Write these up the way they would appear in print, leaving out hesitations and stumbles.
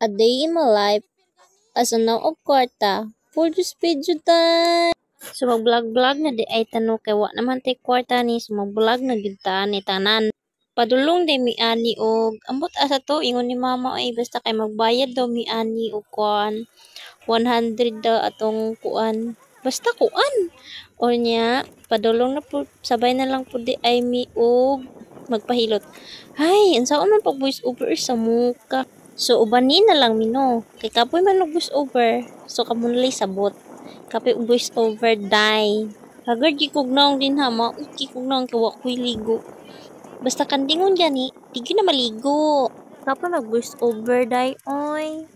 A day in my life as a now of kwarta. For just video time. So mag-vlog-vlog na di ay tanong kay wa naman tay kwarta ni so mag-vlog na gyud ta ni tanan. Padulong day mi ani og ambot asa to ingon ni mama ay basta kay magbayad daw mi ani og kuan 100 daw atong kuan. Basta kuan. O niya padulong na po sabay na lang pud di ay mi og magpahilot. Hay, unsaon man pag voice over sa muka. So ubanin na lang mino. Kay kapoy man og voice over. So kamo na lay sabot. Kapoy og voice over die. Hagard gikugnaong din ha, mauki kugnaong kay wa ko'y ligo. Basta kandingon gani, di gyud na maligo. Kapoy mag voice over die oy.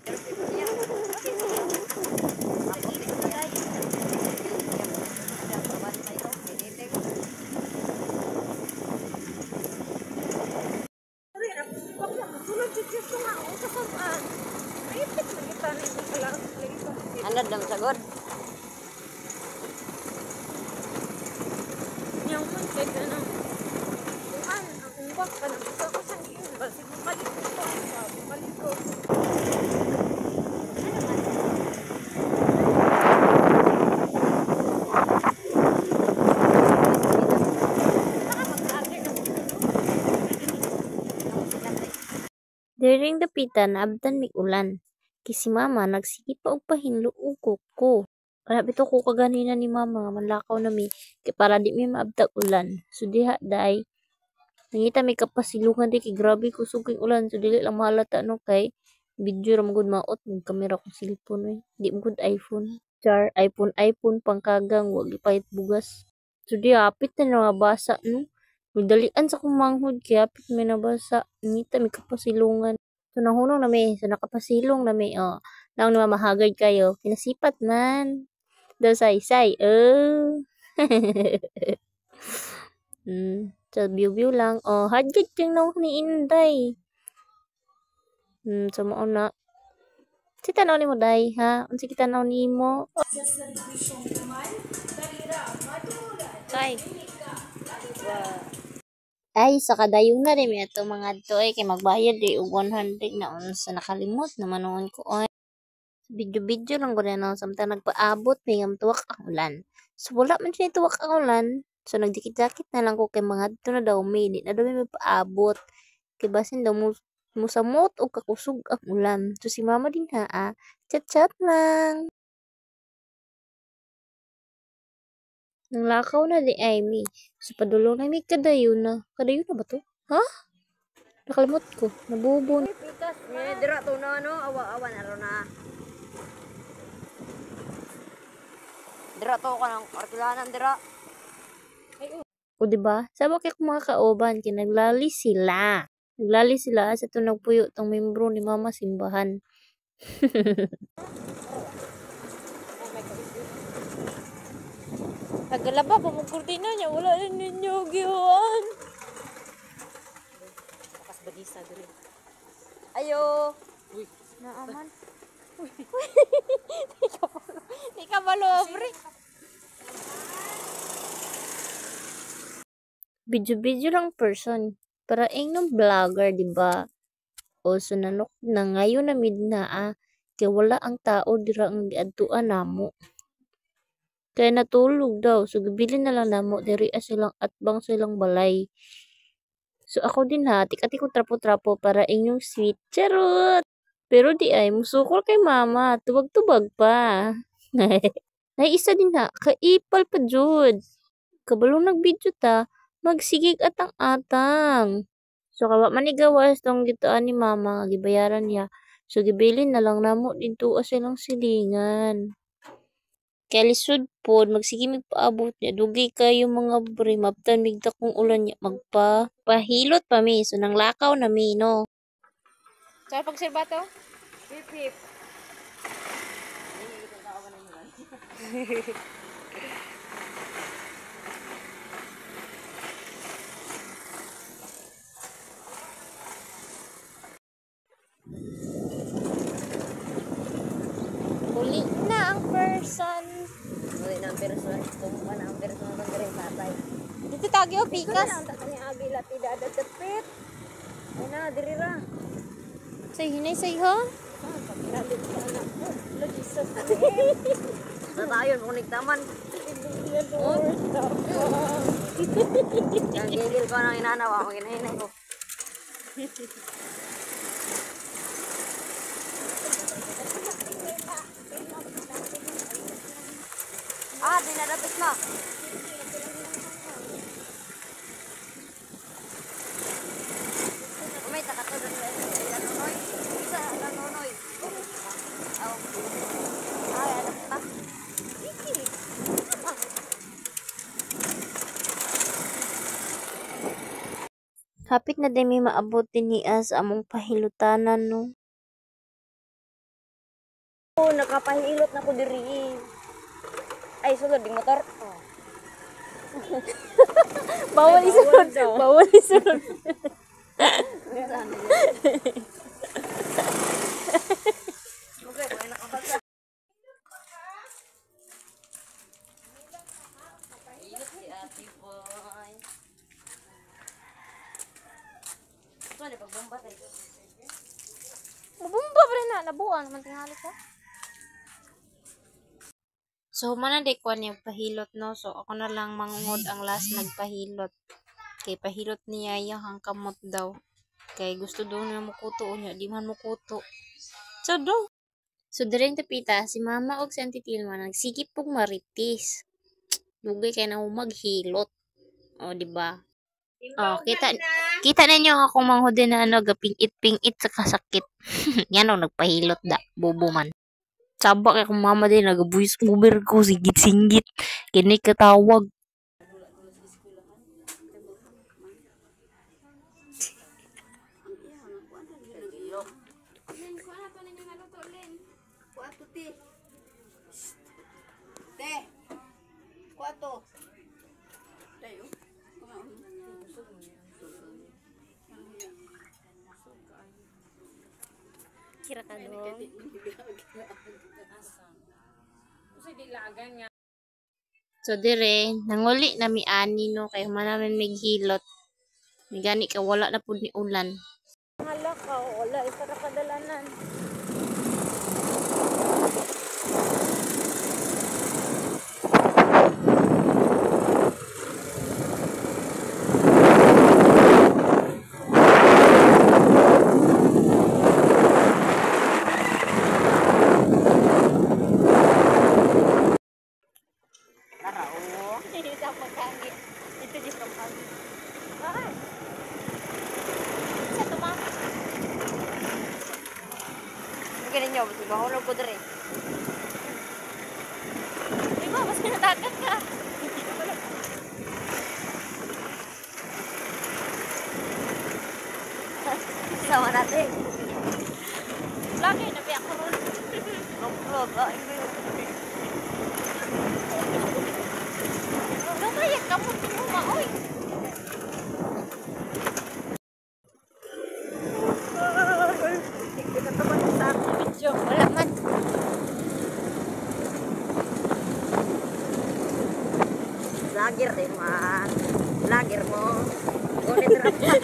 Ano dam sagod? Yang pun cek na. Tuhan, ang umbak pa na gusto ko sa iyo. Basi balik ko. Balik ko. During the pita naabtan mig ulan. Kisi mama nagsige pa og pahinlo og kuko. Kaya bito ko kaganina ni mama manlakaw na mi kay para di mi maabtag ulan. So diha day nangita may kapasilungan di kay grabe kusog kay ulan so dili lang mahalata no kay video ra magud maot ng kamera ko cellphone eh. Di magud iPhone. Char iPhone pangkagang wag ipayat bugas. So di hapit na nga basa no. Magdalian sa kumanghod kaya hapit may nabasa. Nangita may kapasilungan. So nahunong na may, so nakapasilong na may, oh. Naong naman mahagard kayo. Pinasipat man. Daw say, oh. So view lang. Oh, hagard yung naong ni Inday. So mo na. Si tanaw ni mo, day, ha? Unsi kita tanaw ni mo. Tay. Ay, sa kadayong na rin ito mga to ay kay magbayad eh og 100 na unsa nakalimot naman noon ko ay video lang ko na no samtang nagpaabot may tuwak ang ulan. So wala man siya tuwak ang ulan. So nagdikit-dakit na lang ko kay mga dito na daw may di na daw may paabot. Kay basin daw musamot o kakusog ang ulan. So si mama din ha chat lang. Nanglakaw na di Amy. Sa padulong na may kadayon na. Kadayon na ba to? Ha? Nakalimot ko. Nabubon. Pikas, dira to na no, awa-awa na ro na. Dira to ka ng arkilanan dira. O diba? Sabi kay mga kaoban, kinaglali sila. Naglali sila sa ito nagpuyo tong membro ni mama simbahan. Nagalaba pa mong kurtina niya. Wala na ninyo giwan. Bakas bagisa diri. Ayo. Uy, Naaman. Di ka malobre. Video lang person. Para ng vlogger, diba? O so nanok na ngayon na midna kay wala ang tao dira ang giadtuan namo. Kaya natulog daw. So, gabili na lang namo. Diri silang atbang silang balay. So, ako din ha. Tikati ko trapo-trapo para inyong sweet. Charot! Pero di ay, musukol kay mama. Tubag-tubag pa. Naisa din ha. Kaipal pa jud. Kabalong nag-video ta. Magsigig atang-atang. So, kawa manigawas tong gitoan ni mama. Gibayaran niya. So, gibili na lang namo. Dito silang silingan. Kaya lisod po, magsige magpaabot niya. Dugay kayo mga bre, mabtan migda kong ulan niya. Pahilot pa mi. So, nang lakaw na mi, no? Saan pagsilba to? Pip. Huli na ang person. uli na ang person, tumuha na ang person ng diri tatay. Dito tagyo pikas. Ang tatay agi lati dadat tepit. Ay na diri ra. Say, hinay say, ha? Pagkalit ko anak ko. Lord Jesus. Sa tayo, kunig taman. Lord. Yang gigil ko ng inanawa, maginahinay ko. Dinadapit na. Umay, takatulog na ilan nunoy. Isa, ilan nunoy. Ay, alam pa. Hapit na din may maabot din ni as among pahilutanan no. Oh, nakapahilot na ko diri. Ay, sulod ding motor. Oh. Bawal isunod. Bawal isunod. Okay, kung nakabasa. Hilot si Ate Boy. Ito, di pagbomba tayo. Mabumba pa rin na. Nabuan naman tingali ko. So, mana di ko niyang pahilot no. So, ako na lang mangungod ang last nagpahilot. Kay pahilot niya yung kamot daw. Kay gusto daw na mukuto niya. Di man mukuto. So, daw. So, diring tapita, si mama og si Auntie Tilma nagsigip pong maritis. Dugay kay na maghilot. O, di ba? Oh, kita ninyo ako manghudi na gapingit-pingit sa kasakit. Yan o, nagpahilot da. Bobo man. Sabak akong mama din, nag-voice over ko, sigit-singgit. Kini katawag. Kira ka dong. So dire, nanguli na mi ani no, kay manamin naghilot. May gani ka, wala na po ni ulan. Hala ka. Wala. Isa ka kadalanan. Isa magkangit. Ito di pagkangit. Ay. Isa tumama. Sige ninyo, mahulog ko diri. Di ba? Mas kinatagat ka. Sama natin. Lagi, nabiyak ko ron. Vlog, ay mo yun. Gamayak ka mo tumuma. Uy. Hindi ka naman sa video. Wala man. Vlogger din man. Vlogger mo. Ulit rap ka.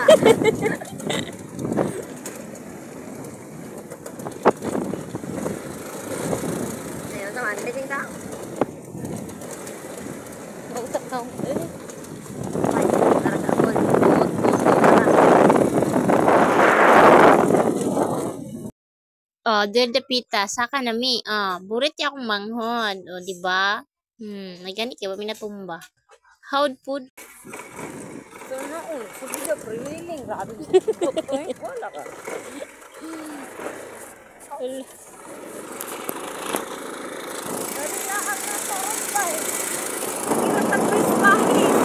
Ayun naman, tingin ka. Mautak ka. Ay, talaga ako. Oh, dire dapita, saka na mi. Burit ya akong manghod. O, di ba? May gani kay wala natumba. Howd food. So na, so video pre-wheeling. Grabe. Wala ka. Narilahan na sa ombay. Hirap ang Chris Bahis.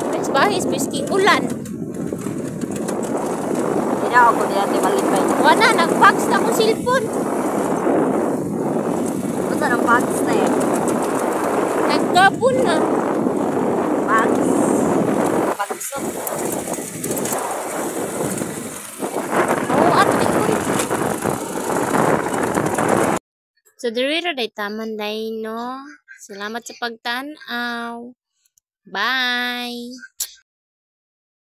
Mas bahis, biski ulan. Hindi na ako di natin malipay. Wala, nag-box na akong cellphone. Basta ng bags na eh. Naggabon na. Bags. Bagsok. Oo, at so, dire day taman day, no? Salamat sa pagtanaw. Bye!